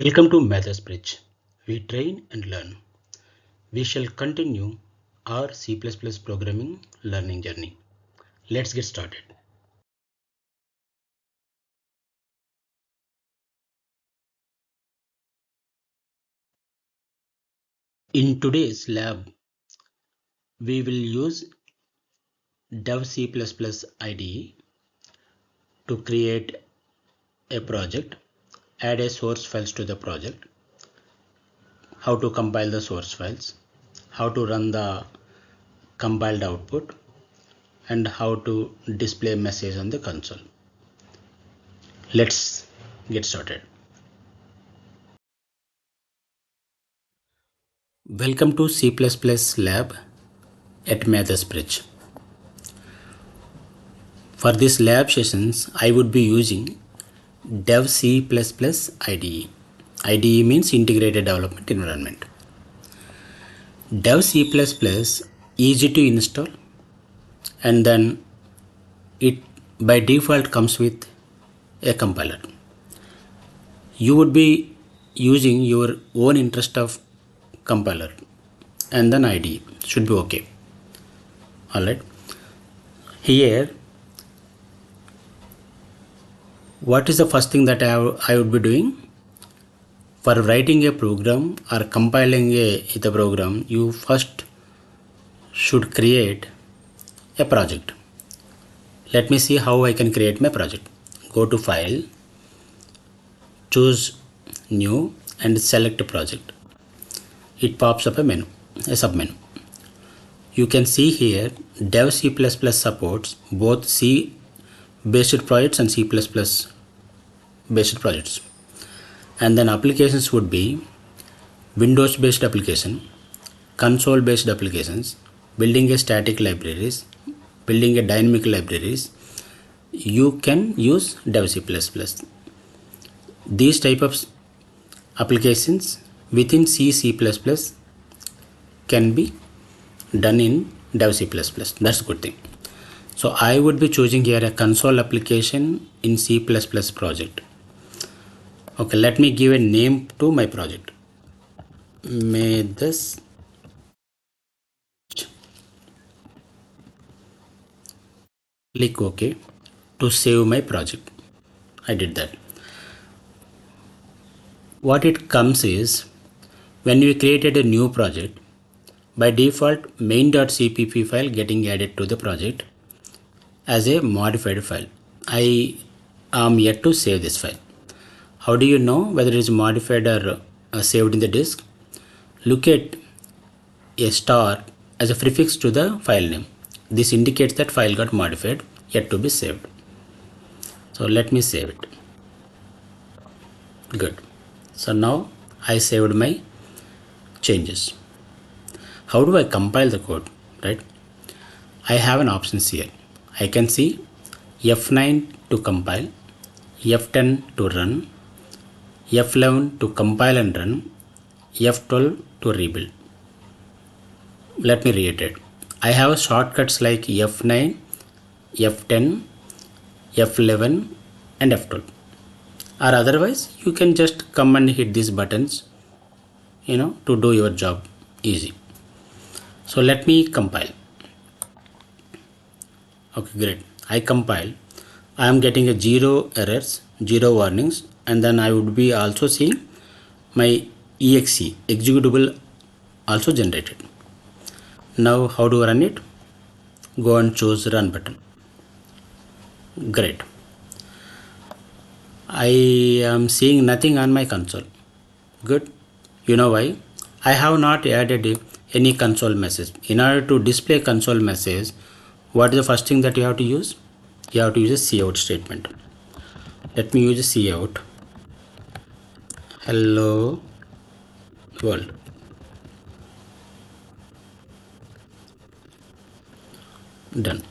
Welcome to Maths Bridge. We train and learn. We shall continue our C++ programming learning journey. Let's get started. In today's lab, we will use Dev C++ IDE to create a project, add a source files to the project, how to compile the source files, how to run the compiled output, and how to display message on the console. Let's get started. Welcome to C++ lab at Maths Bridge. For this lab sessions, I would be using Dev C++ IDE. IDE means Integrated Development Environment. Dev C++ easy to install, and then it by default comes with a compiler. You would be using your own interest of compiler, and then IDE should be okay. Alright. Here, what is the first thing that I would be doing? For writing a program or compiling the program, you first should create a project. Let me see how I can create my project. Go to File, choose New and select Project. It pops up a menu, a submenu. You can see here Dev C++ supports both C based projects and C++ based projects. And then applications would be Windows based application, console based applications, building a static libraries, building a dynamic libraries. You can use Dev C++. These type of applications within C++ can be done in Dev C++. That's a good thing. So I would be choosing here a console application in C++ project. Okay, let me give a name to my project. May this click OK to save my project. I did that. What it comes is when we created a new project, by default main.cpp file getting added to the project as a modified file. I am yet to save this file. How do you know whether it is modified or saved in the disk? Look at a star as a prefix to the file name. This indicates that file got modified, yet to be saved. So let me save it. Good. So now I saved my changes. How do I compile the code, right? I have an options here. I can see F9 to compile, F10 to run, F11 to compile and run, F12 to rebuild. Let me reiterate. I have shortcuts like F9, F10, F11 and F12. Or otherwise you can just come and hit these buttons, to do your job easy. So let me compile. Okay, great. I compile. I am getting a 0 errors, 0 warnings, and then I would be also seeing my exe executable also generated. Now how to run it? Go and choose run button. Great. I am seeing nothing on my console. Good. You know why? I have not added any console message. In order to display console message, what is the first thing that you have to use? You have to use a cout statement. Let me use a cout. Hello world. Done.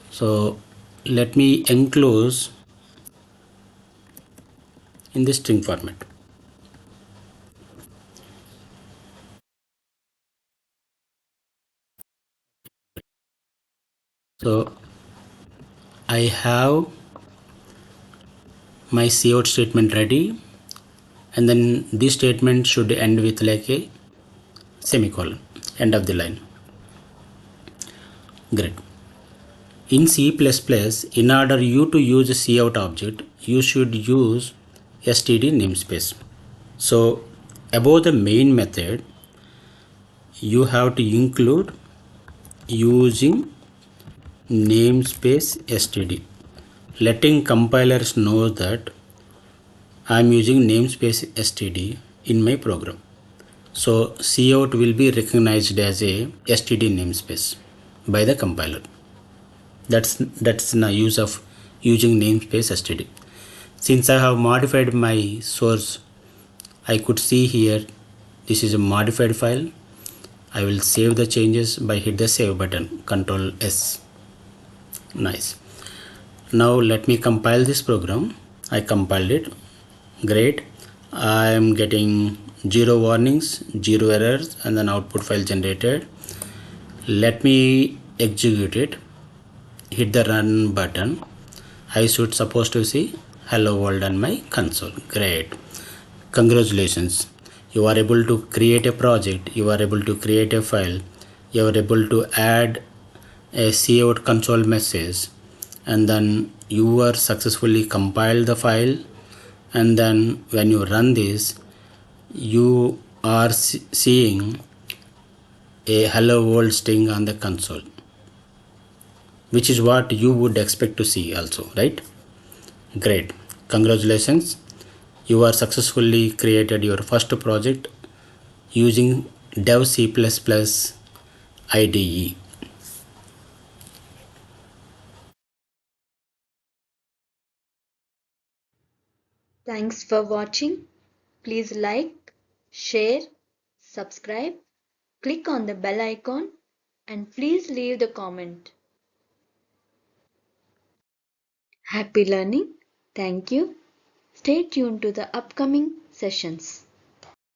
So let me enclose in the string format. So I have my cout statement ready. and then this statement should end with like a semicolon, end of the line. Great. In C++, in order you to use a cout object, you should use std namespace. So above the main method, you have to include using namespace std, letting compilers know that I am using namespace std in my program. So cout will be recognized as a std namespace by the compiler. That's the use of using namespace std. Since I have modified my source, I could see here this is a modified file. I will save the changes by hit the save button, Control S. Nice. Now let me compile this program. I compiled it. Great. I am getting 0 warnings, 0 errors, and then output file generated. Let me execute it. Hit the run button. I should supposed to see hello world on my console. Great. Congratulations. You are able to create a project. You are able to create a file. You are able to add a cout console message, and then you are successfully compiled the file, and then when you run this, you are seeing a hello world string on the console, which is what you would expect to see also, right? Great. Congratulations. You are successfully created your first project using dev C++ IDE. Thanks for watching. Please like, share, subscribe, click on the bell icon, and please leave the comment. Happy learning. Thank you. Stay tuned to the upcoming sessions.